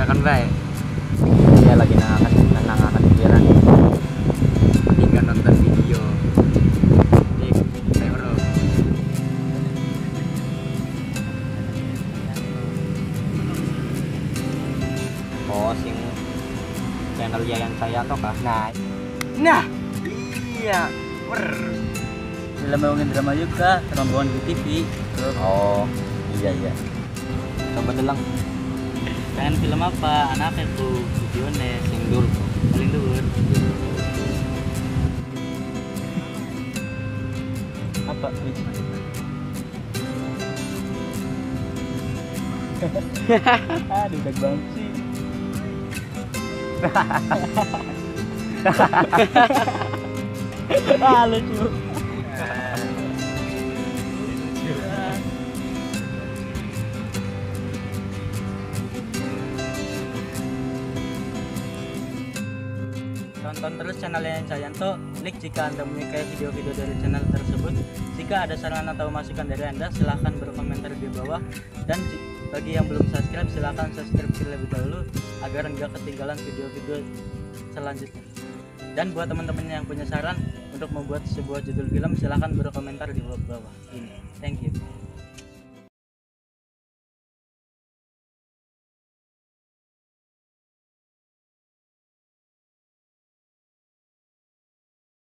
kan baik. Dia lagi nangakan pikiran. Ketika nonton video di saya bro. Oh, sing channel Yayan saya toh kah? Nah iya Film ngomongin drama juga, rombongan di TV. Oh, iya. Coba delang. Pengen film apa? Anaknya tuh videonya Sing dulu. paling dhuwur. Apa? Aduh, udah banget sih. Lucu. Tonton terus channel Yayan Sayanto. Klik jika Anda menyukai video-video dari channel tersebut. Jika ada saran atau masukan dari Anda, silahkan berkomentar di bawah. Dan bagi yang belum subscribe, silahkan subscribe terlebih dahulu agar nggak ketinggalan video-video selanjutnya. Dan buat teman-teman yang punya saran untuk membuat sebuah judul film, silahkan berkomentar di bawah ini. Thank you.